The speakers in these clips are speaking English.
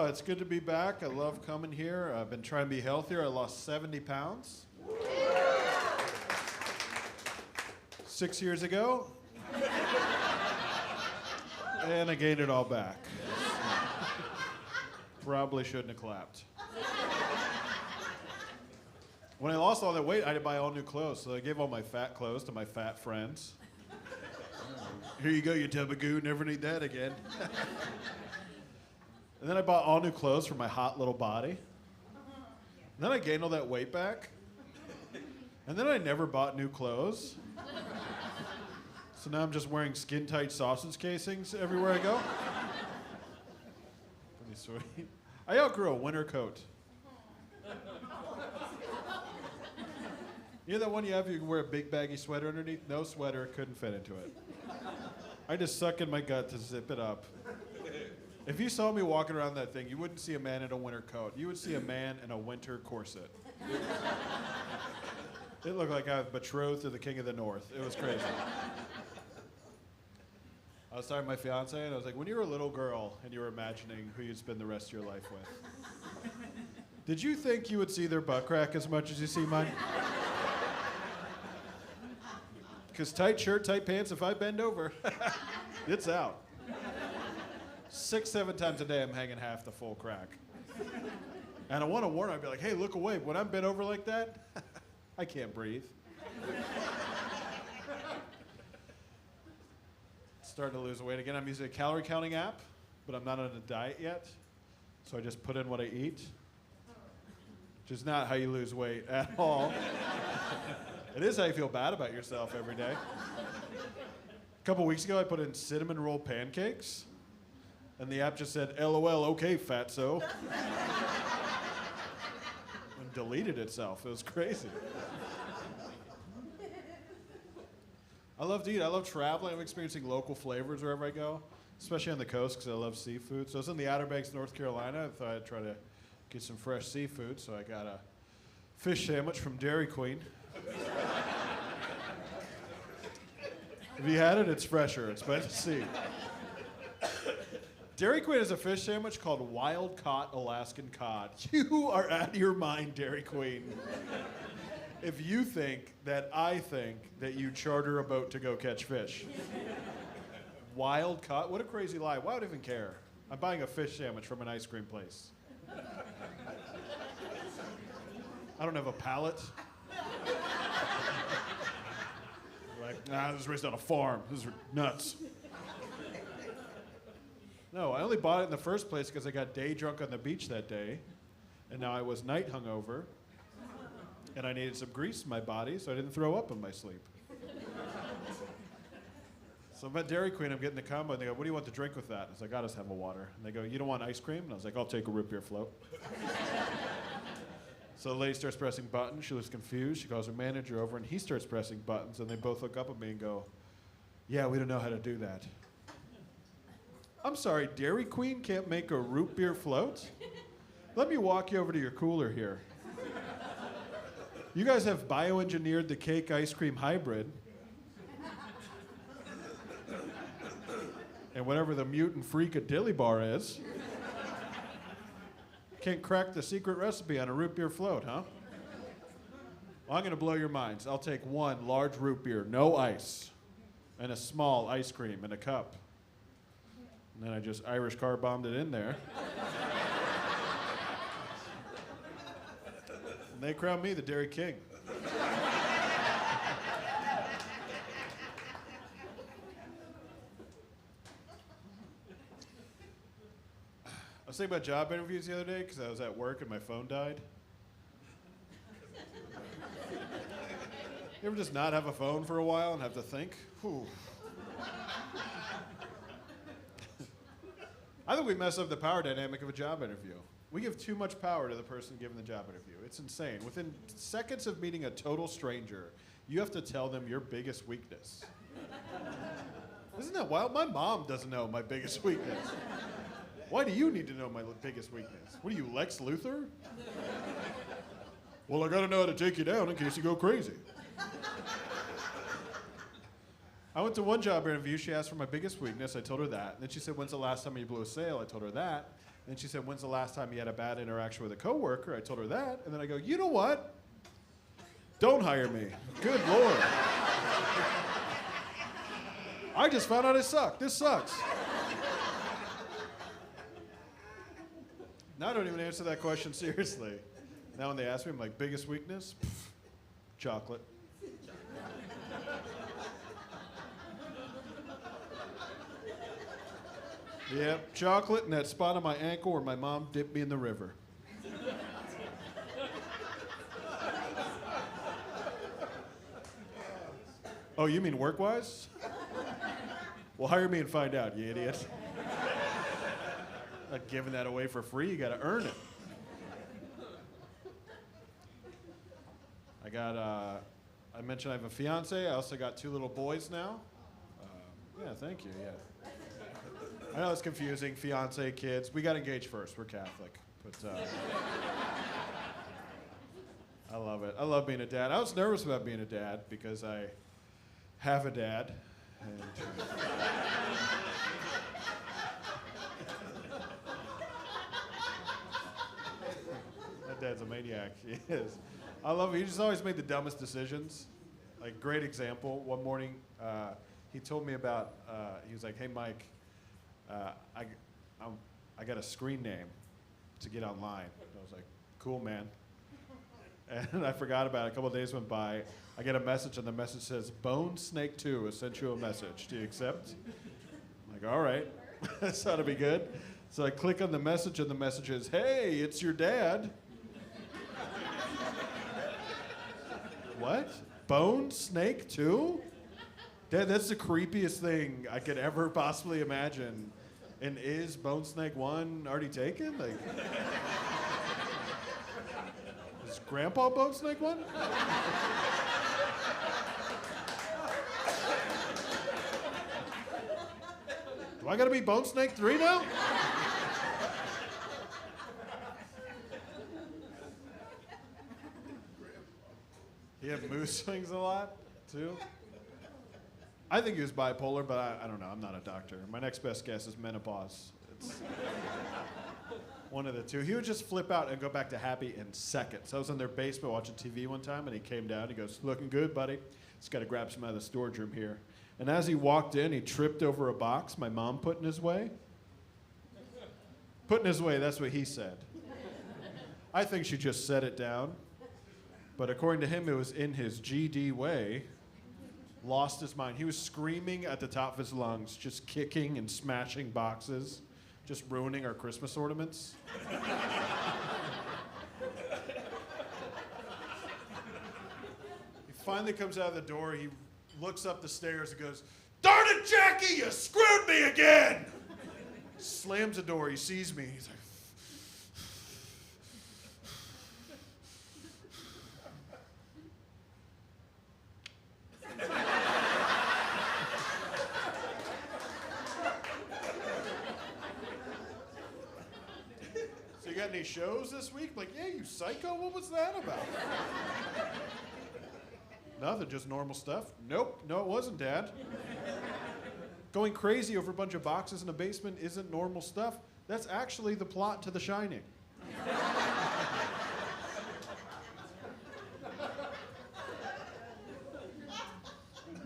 Oh, it's good to be back. I love coming here. I've been trying to be healthier. I lost 70 pounds 6 years ago. And I gained it all back. Probably shouldn't have clapped. When I lost all that weight, I had to buy all new clothes, so I gave all my fat clothes to my fat friends. Here you go, you tabagoo, never need that again. And then I bought all new clothes for my hot little body. And then I gained all that weight back. And then I never bought new clothes. So now I'm just wearing skin-tight sausage casings everywhere I go. Pretty sweet. I outgrew a winter coat. You know that one you have, you can wear a big baggy sweater underneath? No sweater, couldn't fit into it. I just suck in my gut to zip it up. If you saw me walking around that thing, you wouldn't see a man in a winter coat. You would see a man in a winter corset. It looked like I was betrothed to the king of the north. It was crazy. I was talking to my fiance, and I was like, when you were a little girl and you were imagining who you'd spend the rest of your life with, did you think you would see their butt crack as much as you see mine? Because tight shirt, tight pants, if I bend over, it's out. 6, 7 times a day, I'm hanging half the full crack. And I want to warn her, I'd be like, hey, look away. When I'm bent over like that, I can't breathe. Starting to lose weight again. I'm using a calorie counting app, but I'm not on a diet yet. So I just put in what I eat, which is not how you lose weight at all. It is how you feel bad about yourself every day. A couple weeks ago, I put in cinnamon roll pancakes, and the app just said, LOL, okay, fatso. And deleted itself. It was crazy. I love to eat. I love traveling. I'm experiencing local flavors wherever I go, especially on the coast because I love seafood. So I was in the Outer Banks, North Carolina. I thought I'd try to get some fresh seafood, so I got a fish sandwich from Dairy Queen. Have you had it? It's fresher. It's by the sea. Dairy Queen has a fish sandwich called Wild Caught Alaskan Cod. You are out of your mind, Dairy Queen. If you think that I think that you charter a boat to go catch fish. Wild caught? What a crazy lie. Why would I even care? I'm buying a fish sandwich from an ice cream place. I don't have a palate. Like, nah, this was raised on a farm. This is nuts. No, I only bought it in the first place because I got day drunk on the beach that day, and now I was night hungover, and I needed some grease in my body so I didn't throw up in my sleep. So I'm at Dairy Queen, I'm getting the combo, and they go, what do you want to drink with that? I was like, I'll just have a water. And they go, you don't want ice cream? And I was like, I'll take a root beer float. So the lady starts pressing buttons. She looks confused. She calls her manager over, and he starts pressing buttons, and they both look up at me and go, yeah, we don't know how to do that. I'm sorry, Dairy Queen can't make a root beer float? Let me walk you over to your cooler here. You guys have bioengineered the cake ice cream hybrid. And whatever the mutant freak at Dilly Bar is. Can't crack the secret recipe on a root beer float, huh? Well, I'm gonna blow your minds. I'll take one large root beer, no ice, and a small ice cream in a cup. And then I just Irish car bombed it in there. And they crowned me the Dairy King. I was thinking about job interviews the other day because I was at work and my phone died. You ever just not have a phone for a while and have to think? Whew. I think we mess up the power dynamic of a job interview. We give too much power to the person giving the job interview. It's insane. Within seconds of meeting a total stranger, you have to tell them your biggest weakness. Isn't that wild? My mom doesn't know my biggest weakness. Why do you need to know my biggest weakness? What are you, Lex Luthor? Well, I gotta know how to take you down in case you go crazy. I went to one job interview. She asked for my biggest weakness. I told her that. And then she said, when's the last time you blew a sale? I told her that. And then she said, when's the last time you had a bad interaction with a coworker? I told her that. And then I go, you know what? Don't hire me. Good Lord. I just found out I suck. This sucks. Now I don't even answer that question seriously. Now when they ask me, I'm like, biggest weakness? Pff, chocolate. Yep, chocolate and that spot on my ankle where my mom dipped me in the river. Oh, you mean work-wise? Well, hire me and find out, you idiot. Not giving that away for free, you gotta earn it. I mentioned I have a fiance. I also got 2 little boys now. Yeah, thank you, yeah. I know it's confusing, fiance, kids. We got engaged first, we're Catholic. But I love it. I love being a dad. I was nervous about being a dad because I have a dad. And that dad's a maniac, he is. I love it, he just always made the dumbest decisions. Like, great example, one morning he told me about, he was like, hey Mike, I got a screen name to get online. I was like, cool, man. And I forgot about it. A couple of days went by. I get a message, and the message says, Bone Snake 2 has sent you a message. Do you accept? I'm like, all right. This ought to be good. So I click on the message, and the message is, hey, it's your dad. What? Bone Snake 2? Dad, that's the creepiest thing I could ever possibly imagine. And is Bone Snake 1 already taken? Like, is Grandpa Bone Snake 1? Do I gotta be Bone Snake 3 now? He had mood swings a lot, too. I think he was bipolar, but I don't know. I'm not a doctor. My next best guess is menopause. It's one of the two. He would just flip out and go back to happy in seconds. I was in their basement watching TV one time, and he came down. He goes, looking good, buddy. Just got to grab some out of the storage room here. And as he walked in, he tripped over a box my mom put in his way. Put in his way, that's what he said. I think she just set it down. But according to him, it was in his GD way. Lost his mind. He was screaming at the top of his lungs, just kicking and smashing boxes, just ruining our Christmas ornaments. He finally comes out of the door. He looks up the stairs and goes, "Darn it, Jackie, you screwed me again!" Slams the door. He sees me. He's like, any shows this week? I'm like, yeah, you psycho, what was that about? Nothing, just normal stuff. Nope, no it wasn't, Dad. Going crazy over a bunch of boxes in a basement isn't normal stuff. That's actually the plot to The Shining.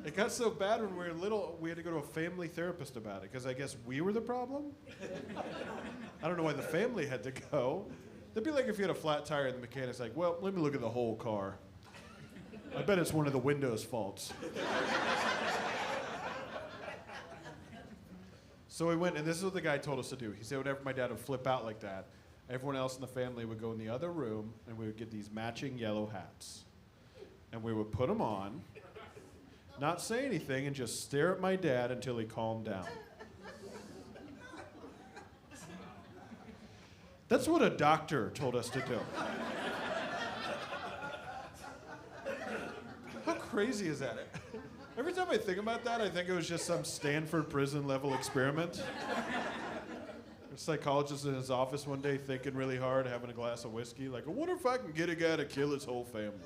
It got so bad when we were little, we had to go to a family therapist about it, because I guess we were the problem? I don't know why the family had to go. It'd be like if you had a flat tire and the mechanic's like, well, let me look at the whole car. I bet it's one of the windows' faults. So we went, and this is what the guy told us to do. He said whenever my dad would flip out like that, everyone else in the family would go in the other room, and we would get these matching yellow hats. And we would put them on, not say anything, and just stare at my dad until he calmed down. That's what a doctor told us to do. How crazy is that? Every time I think about that, I think it was just some Stanford prison level experiment. A psychologist in his office one day thinking really hard, having a glass of whiskey, like, I wonder if I can get a guy to kill his whole family.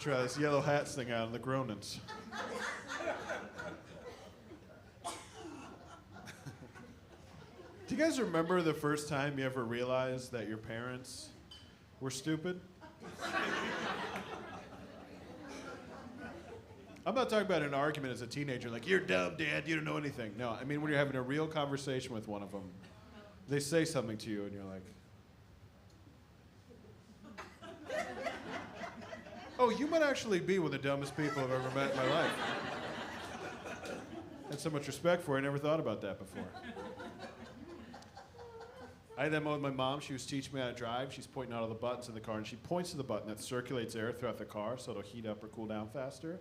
Try this yellow hats thing out on the Cronins. Do you guys remember the first time you ever realized that your parents were stupid? I'm not talking about an argument as a teenager, like, you're dumb, Dad, you don't know anything. No, I mean when you're having a real conversation with one of them, they say something to you and you're like, oh, you might actually be one of the dumbest people I've ever met in my life. I had so much respect for you, I never thought about that before. I had that moment with my mom. She was teaching me how to drive. She's pointing out all the buttons in the car, and she points to the button that circulates air throughout the car so it'll heat up or cool down faster.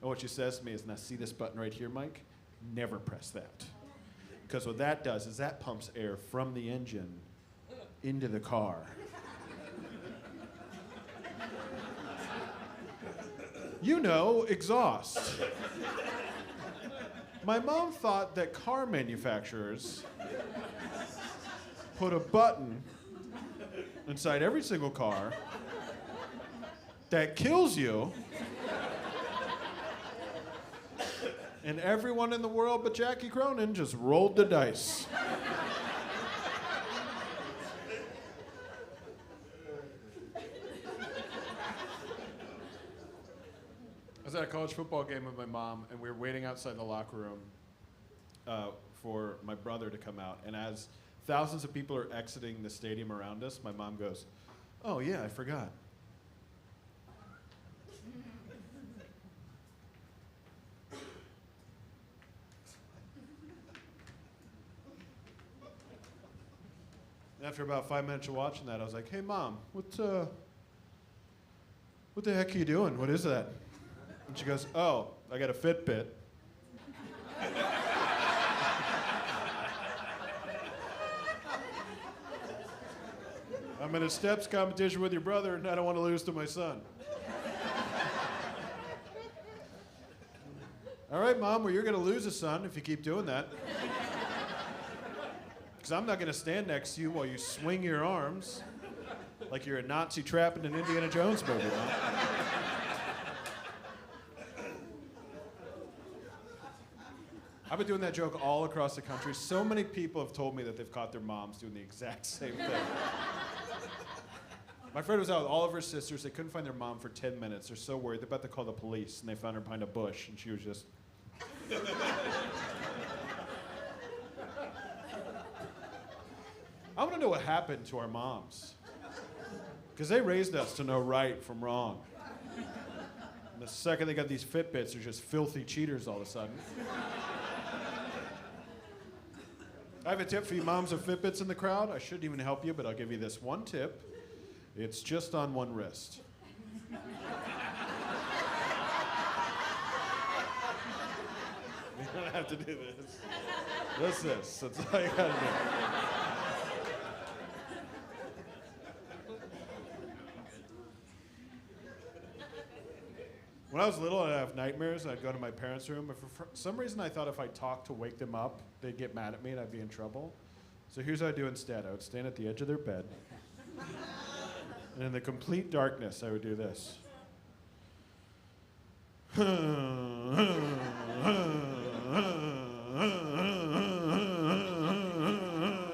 And what she says to me is, now see this button right here, Mike? Never press that. Because what that does is that pumps air from the engine into the car. You know, exhaust. My mom thought that car manufacturers put a button inside every single car that kills you, and everyone in the world but Jackie Cronin just rolled the dice. I was at a college football game with my mom, and we were waiting outside the locker room for my brother to come out, and as thousands of people are exiting the stadium around us, my mom goes, oh yeah, I forgot. After about 5 minutes of watching that, I was like, hey Mom, what the heck are you doing? What is that? And she goes, oh, I got a Fitbit. I'm in a steps competition with your brother, and I don't want to lose to my son. All right, Mom, well, you're going to lose a son if you keep doing that. Because I'm not going to stand next to you while you swing your arms like you're a Nazi trap in an Indiana Jones movie. Huh? I've been doing that joke all across the country. So many people have told me that they've caught their moms doing the exact same thing. My friend was out with all of her sisters. They couldn't find their mom for 10 minutes. They're so worried. They're about to call the police, and they found her behind a bush, and she was just... I want to know what happened to our moms. Because they raised us to know right from wrong. And the second they got these Fitbits, they're just filthy cheaters all of a sudden. I have a tip for you moms of Fitbits in the crowd. I shouldn't even help you, but I'll give you this one tip. It's just on one wrist. You don't have to do this. Just this. That's all you gotta do. When I was little, I'd have nightmares, and I'd go to my parents' room. But for some reason, I thought if I talked to wake them up, they'd get mad at me and I'd be in trouble. So here's what I'd do instead. I would stand at the edge of their bed. And in the complete darkness, I would do this.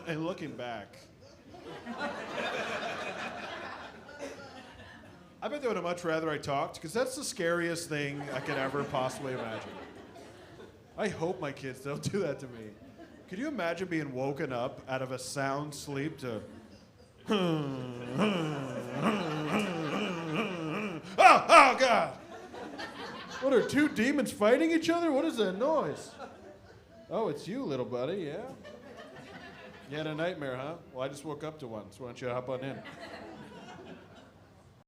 And looking back. I bet they would have much rather I talked, because that's the scariest thing I could ever possibly imagine. I hope my kids don't do that to me. Could you imagine being woken up out of a sound sleep to... Oh, God! What, are two demons fighting each other? What is that noise? Oh, it's you, little buddy, yeah? You had a nightmare, huh? Well, I just woke up to one, so why don't you hop on in?